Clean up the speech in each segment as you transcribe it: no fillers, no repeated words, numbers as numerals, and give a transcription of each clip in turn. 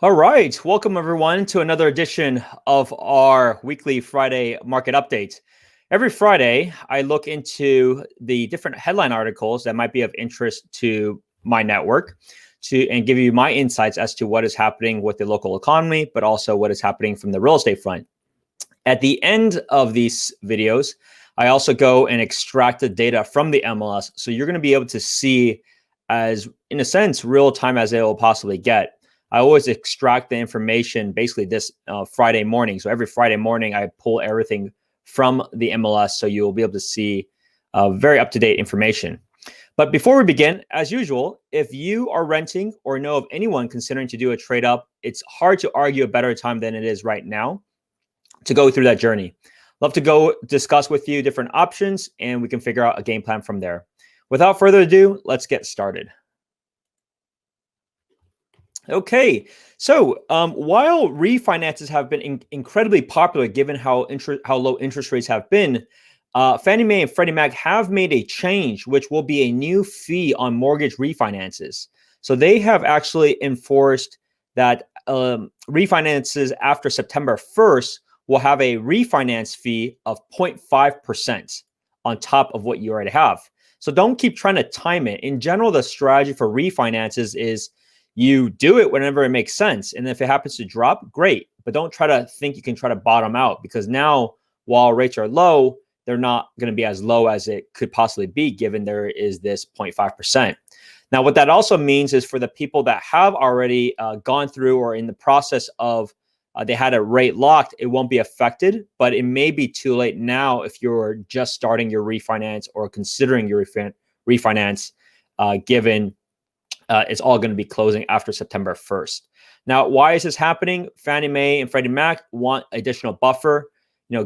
All right, welcome everyone to another edition of our weekly Friday market update. Every Friday, I look into the different headline articles that might be of interest to my network and give you my insights as to what is happening with the local economy, but also what is happening from the real estate front. At the end of these videos, I also go and extract the data from the MLS. So you're going to be able to see as, in a sense, real time as it will possibly get. I always extract the information basically this Friday morning. So every Friday morning, I pull everything from the MLS. So you'll be able to see very up-to-date information. But before we begin, as usual, if you are renting or know of anyone considering to do a trade up, it's hard to argue a better time than it is right now to go through that journey. Love to go discuss with you different options and we can figure out a game plan from there. Without further ado, let's get started. Okay, so while refinances have been incredibly popular given how low interest rates have been, Fannie Mae and Freddie Mac have made a change, which will be a new fee on mortgage refinances. So they have actually enforced that refinances after September 1st will have a refinance fee of 0.5% on top of what you already have. So don't keep trying to time it. In general, the strategy for refinances is you do it whenever it makes sense. And if it happens to drop, great. But don't try to think you can try to bottom out, because now while rates are low, they're not going to be as low as it could possibly be given there is this 0.5%. Now, what that also means is for the people that have already gone through or in the process of they had a rate locked, it won't be affected, but it may be too late now if you're just starting your refinance or considering your refinance, given it's all going to be closing after September 1st. Now, why is this happening? Fannie Mae and Freddie Mac want additional buffer,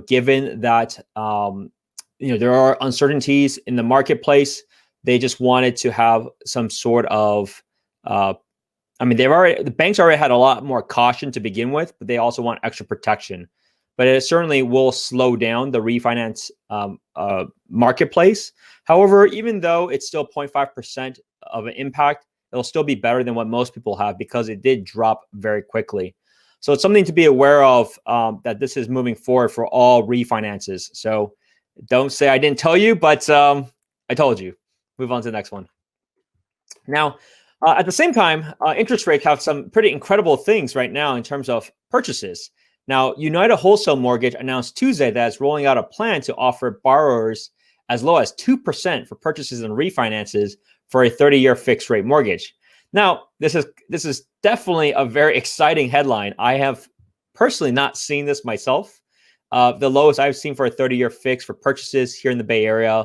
given that, there are uncertainties in the marketplace. They just wanted to have some sort of, the banks already had a lot more caution to begin with, but they also want extra protection. But it certainly will slow down the refinance marketplace. However, even though it's still 0.5% of an impact, it'll still be better than what most people have because it did drop very quickly. So it's something to be aware of, that this is moving forward for all refinances. So don't say I didn't tell you, but I told you. Move on to the next one. Now, at the same time, interest rates have some pretty incredible things right now in terms of purchases. Now, United Wholesale Mortgage announced Tuesday that it's rolling out a plan to offer borrowers as low as 2% for purchases and refinances for a 30-year fixed rate mortgage. Now, this is definitely a very exciting headline. I have personally not seen this myself. The lowest I've seen for a 30-year fix for purchases here in the Bay Area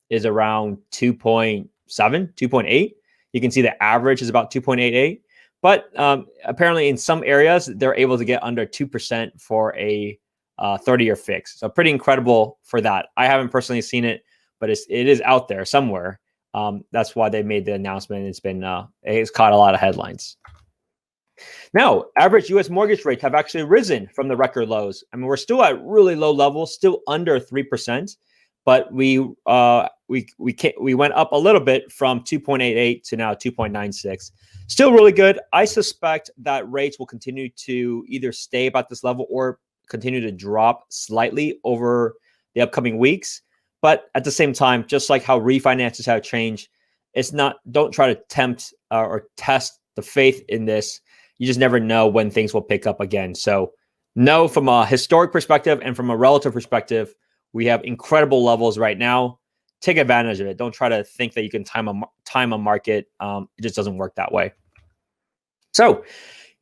is around 2.7, 2.8. You can see the average is about 2.88. But apparently in some areas, they're able to get under 2% for a 30-year fix. So pretty incredible for that. I haven't personally seen it, but it is out there somewhere. That's why they made the announcement. It's caught a lot of headlines. Now, average U.S. mortgage rates have actually risen from the record lows. We're still at really low levels, still under 3%, but we went up a little bit from 2.88 to now 2.96. Still really good. I suspect that rates will continue to either stay about this level or continue to drop slightly over the upcoming weeks. But at the same time, just like how refinances have changed, don't try to tempt or test the faith in this. You just never know when things will pick up again. So no, from a historic perspective and from a relative perspective, we have incredible levels right now. Take advantage of it. Don't try to think that you can time a market. It just doesn't work that way. So,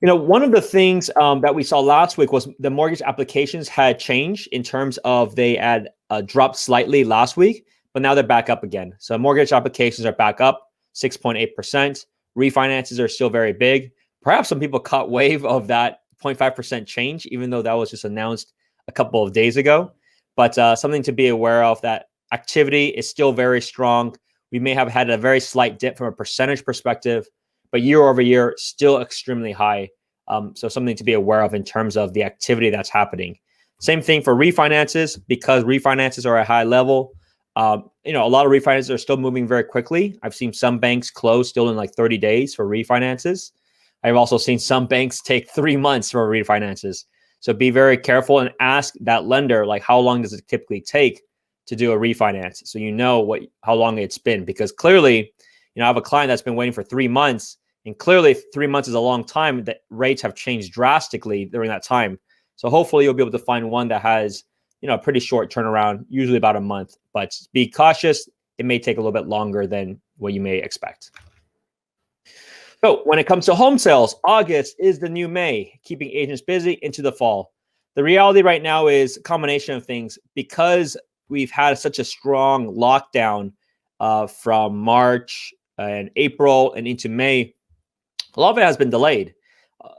one of the things that we saw last week was the mortgage applications had changed in terms of they had dropped slightly last week, but now they're back up again. So mortgage applications are back up 6.8%. Refinances are still very big. Perhaps some people caught wave of that 0.5% change, even though that was just announced a couple of days ago. But something to be aware of, that activity is still very strong. We may have had a very slight dip from a percentage perspective, but year over year, still extremely high. So something to be aware of in terms of the activity that's happening. Same thing for refinances, because refinances are at a high level. A lot of refinances are still moving very quickly. I've seen some banks close still in like 30 days for refinances. I've also seen some banks take 3 months for refinances. So be very careful and ask that lender, like, how long does it typically take to do a refinance? So you know how long it's been, because clearly, I have a client that's been waiting for 3 months, and clearly 3 months is a long time. That rates have changed drastically during that time. So hopefully you'll be able to find one that has, a pretty short turnaround, usually about a month, but be cautious. It may take a little bit longer than what you may expect. So when it comes to home sales, August is the new May, keeping agents busy into the fall. The reality right now is a combination of things. Because we've had such a strong lockdown from March and April and into May, a lot of it has been delayed.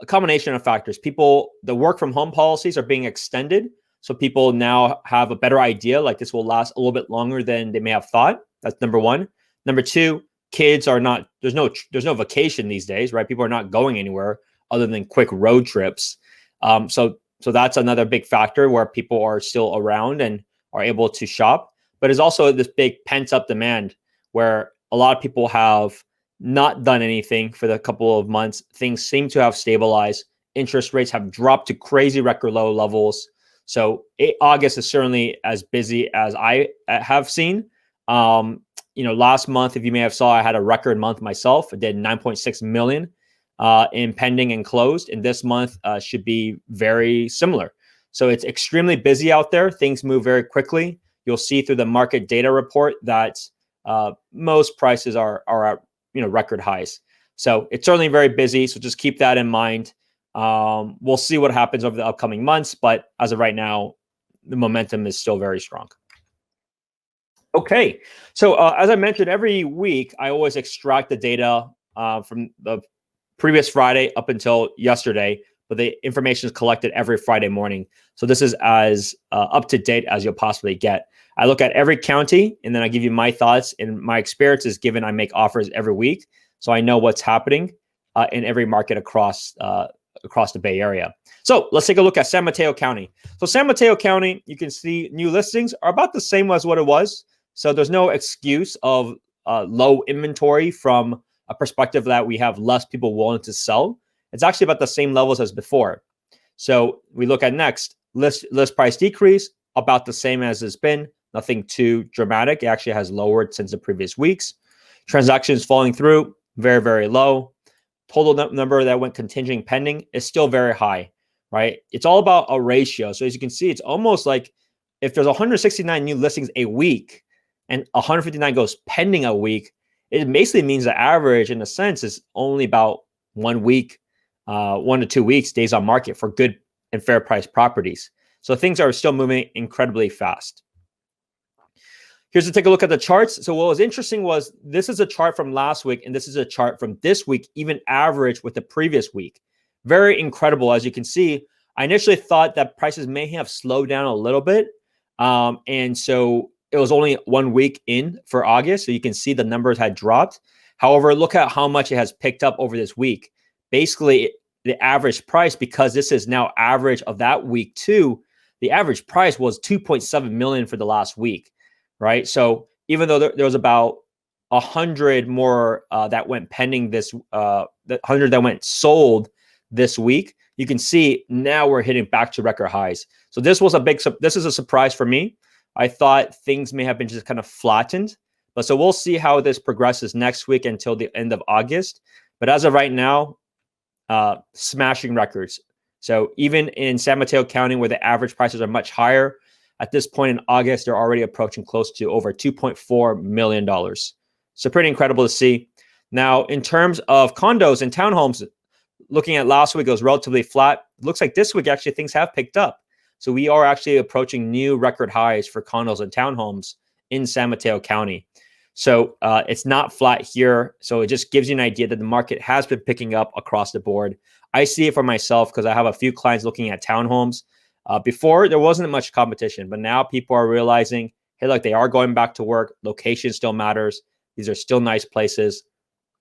A combination of factors. The work from home policies are being extended. So people now have a better idea, like this will last a little bit longer than they may have thought. That's number one. Number two, kids are not, there's no vacation these days, right? People are not going anywhere other than quick road trips. So that's another big factor where people are still around and are able to shop. But there's also this big pent up demand where a lot of people have not done anything for the couple of months. Things seem to have stabilized. Interest rates have dropped to crazy record low levels. So August is certainly as busy as I have seen. Last month, if you may have saw, I had a record month myself. I did 9.6 million in pending and closed. And this month should be very similar. So it's extremely busy out there. Things move very quickly. You'll see through the market data report that most prices are at record highs. So it's certainly very busy. So just keep that in mind. We'll see what happens over the upcoming months, but as of right now, the momentum is still very strong. Okay, so as I mentioned, every week I always extract the data from the previous Friday up until yesterday, but the information is collected every Friday morning. So this is as up to date as you'll possibly get. I look at every county and then I give you my thoughts, and my experience is given I make offers every week. So I know what's happening in every market across the Bay Area. So let's take a look at San Mateo County. So San Mateo County, you can see new listings are about the same as what it was. So there's no excuse of low inventory from a perspective that we have less people willing to sell. It's actually about the same levels as before. So we look at next, list price decrease, about the same as it's been, nothing too dramatic. It actually has lowered since the previous weeks. Transactions falling through, very, very low. Total number that went contingent pending is still very high, right? It's all about a ratio. So as you can see, it's almost like if there's 169 new listings a week and 159 goes pending a week, it basically means the average in a sense is only about 1 week, 1 to 2 weeks days on market for good and fair price properties. So things are still moving incredibly fast. Here's to take a look at the charts. So what was interesting was this is a chart from last week, and this is a chart from this week, even average with the previous week. Very incredible. As you can see, I initially thought that prices may have slowed down a little bit. And so it was only 1 week in for August. So you can see the numbers had dropped. However, look at how much it has picked up over this week. Basically, the average price, because this is now average of that week too, the average price was 2.7 million for the last week. Right. So even though there was about 100 more that went pending the 100 that went sold this week, you can see now we're hitting back to record highs. So this is a surprise for me. I thought things may have been just kind of flattened, but so we'll see how this progresses next week until the end of August. But as of right now, smashing records. So even in San Mateo County, where the average prices are much higher, at this point in August, they're already approaching close to over $2.4 million. So pretty incredible to see. Now, in terms of condos and townhomes, looking at last week, it was relatively flat. Looks like this week, actually, things have picked up. So we are actually approaching new record highs for condos and townhomes in San Mateo County. So it's not flat here. So it just gives you an idea that the market has been picking up across the board. I see it for myself because I have a few clients looking at townhomes. Before, there wasn't much competition, but now people are realizing, hey, look, they are going back to work. Location still matters. These are still nice places.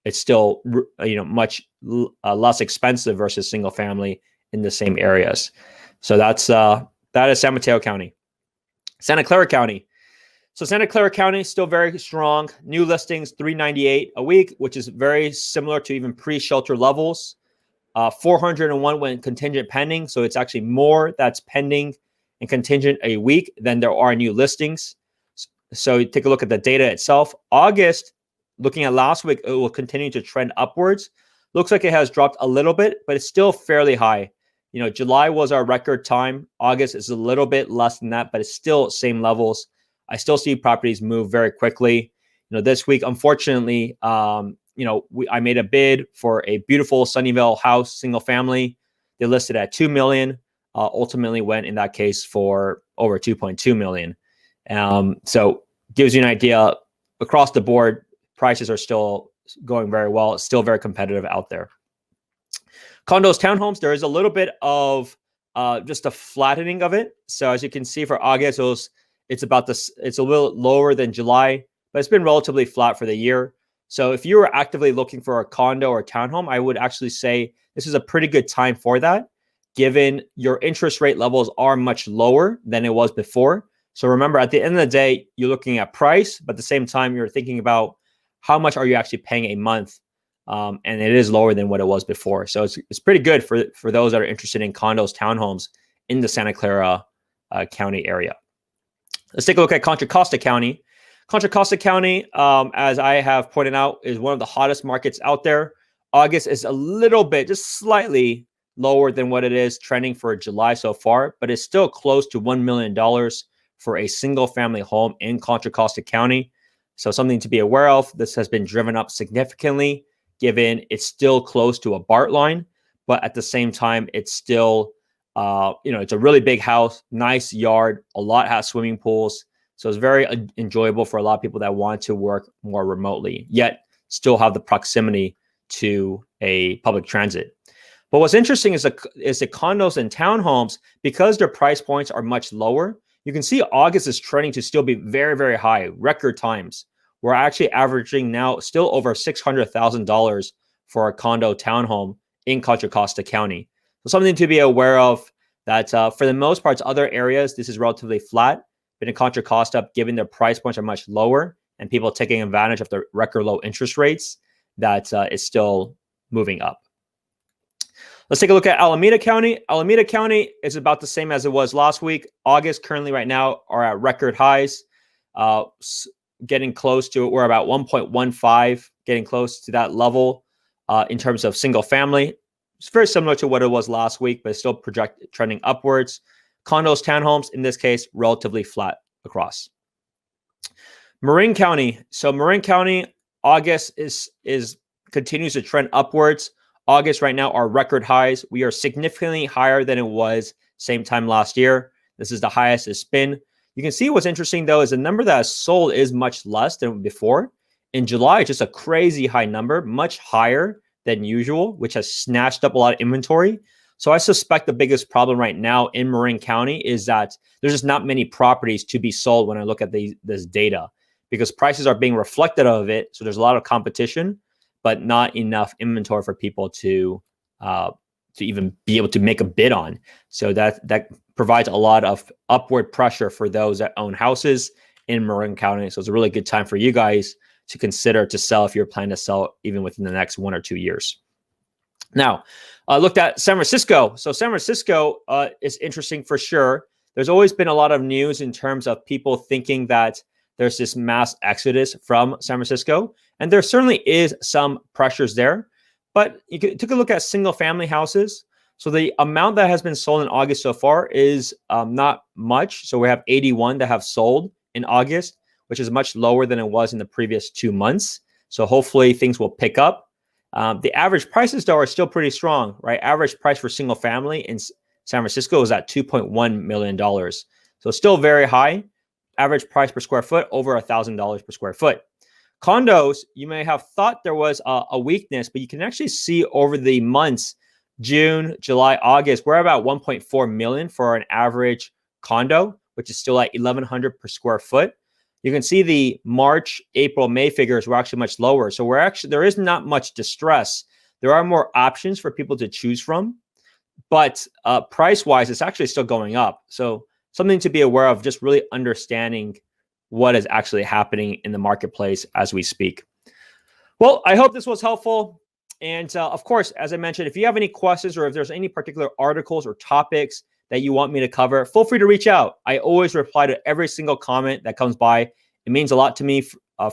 It's still, much less expensive versus single family in the same areas. So that is San Mateo County. Santa Clara County. So Santa Clara County still very strong. New listings 398 a week, which is very similar to even pre-shelter levels. 401 went contingent pending. So it's actually more that's pending and contingent a week than there are new listings. So you take a look at the data itself. August, looking at last week, it will continue to trend upwards. Looks like it has dropped a little bit, but it's still fairly high. July was our record time. August is a little bit less than that, but it's still same levels. I still see properties move very quickly. This week, unfortunately, I made a bid for a beautiful Sunnyvale house, single family. They listed at $2 million. Ultimately went in that case for over $2.2 million. So gives you an idea. Across the board, prices are still going very well. It's still very competitive out there. Condos, townhomes, there is a little bit of just a flattening of it. So as you can see for August, it's about this. It's a little lower than July, but it's been relatively flat for the year. So if you were actively looking for a condo or townhome, I would actually say this is a pretty good time for that, given your interest rate levels are much lower than it was before. So remember, at the end of the day, you're looking at price, but at the same time, you're thinking about how much are you actually paying a month, and it is lower than what it was before. So it's pretty good for those that are interested in condos, townhomes in the Santa Clara County area. Let's take a look at Contra Costa County. Contra Costa County, as I have pointed out, is one of the hottest markets out there. August is a little bit, just slightly lower than what it is trending for July so far, but it's still close to $1 million for a single family home in Contra Costa County. So something to be aware of. This has been driven up significantly, given it's still close to a BART line, but at the same time, it's still, it's a really big house, nice yard, a lot has swimming pools. So it's very enjoyable for a lot of people that want to work more remotely, yet still have the proximity to a public transit. But what's interesting is the condos and townhomes, because their price points are much lower. You can see August is trending to still be very, very high, record times. We're actually averaging now still over $600,000 for a condo townhome in Contra Costa County. So something to be aware of that for the most part, other areas, this is relatively flat. But in Contra Costa, given their price points are much lower and people taking advantage of the record low interest rates, that is still moving up. Let's take a look at Alameda County. Alameda County is about the same as it was last week. August currently right now are at record highs, getting close to, we're about 1.15, getting close to that level in terms of single family. It's very similar to what it was last week, but it's still trending upwards. Condos, townhomes, in this case, relatively flat across. Marin County. So Marin County, August continues to trend upwards. August right now are record highs. We are significantly higher than it was same time last year. This is the highest it's been. You can see what's interesting though is the number that is sold is much less than before. In July, just a crazy high number, much higher than usual, which has snatched up a lot of inventory. So I suspect the biggest problem right now in Marin County is that there's just not many properties to be sold when I look at this data, because prices are being reflected of it. So there's a lot of competition, but not enough inventory for people to even be able to make a bid on. So that provides a lot of upward pressure for those that own houses in Marin County. So it's a really good time for you guys to consider to sell if you're planning to sell even within the next 1 or 2 years. Now, I looked at San Francisco. So San Francisco is interesting for sure. There's always been a lot of news in terms of people thinking that there's this mass exodus from San Francisco. And there certainly is some pressures there. But you took a look at single family houses. So the amount that has been sold in August so far is not much. So we have 81 that have sold in August, which is much lower than it was in the previous 2 months. So hopefully things will pick up. The average prices, though, are still pretty strong, right? Average price for single family in San Francisco is at $2.1 million. So still very high. Average price per square foot, over $1,000 per square foot. Condos, you may have thought there was a weakness, but you can actually see over the months, June, July, August, we're about 1.4 million for an average condo, which is still at 1,100 per square foot. You can see the March, April, May figures were actually much lower. So there is not much distress. There are more options for people to choose from, but price-wise, it's actually still going up. So something to be aware of, just really understanding what is actually happening in the marketplace as we speak. Well, I hope this was helpful. And of course, as I mentioned, if you have any questions or if there's any particular articles or topics that you want me to cover, feel free to reach out. I always reply to every single comment that comes by. It means a lot to me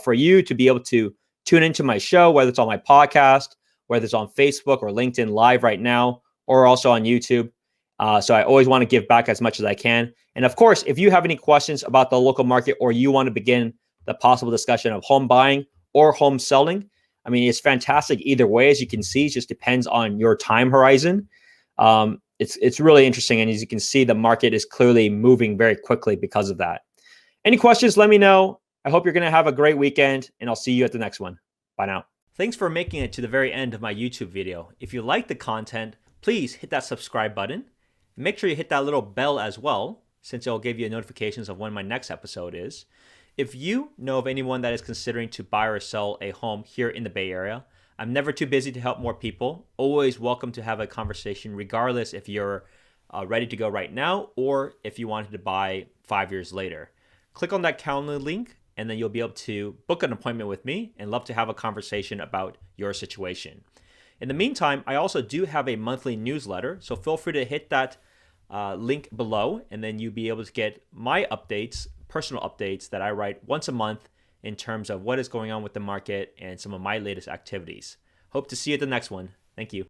for you to be able to tune into my show, whether it's on my podcast, whether it's on Facebook or LinkedIn Live right now, or also on YouTube. So I always want to give back as much as I can. And of course, if you have any questions about the local market or you want to begin the possible discussion of home buying or home selling, I mean, it's fantastic either way. As you can see, it just depends on your time horizon. It's really interesting. And as you can see, the market is clearly moving very quickly because of that. Any questions, let me know. I hope you're going to have a great weekend, and I'll see you at the next one. Bye now. Thanks for making it to the very end of my YouTube video. If you like the content, please hit that subscribe button. Make sure you hit that little bell as well, since it'll give you notifications of when my next episode is. If you know of anyone that is considering to buy or sell a home here in the Bay Area, I'm never too busy to help more people. Always welcome to have a conversation, regardless if you're ready to go right now or if you wanted to buy 5 years later. Click on that calendar link, and then you'll be able to book an appointment with me and love to have a conversation about your situation. In the meantime, I also do have a monthly newsletter, so feel free to hit that link below, and then you'll be able to get my updates, personal updates that I write once a month in terms of what is going on with the market and some of my latest activities. Hope to see you at the next one. Thank you.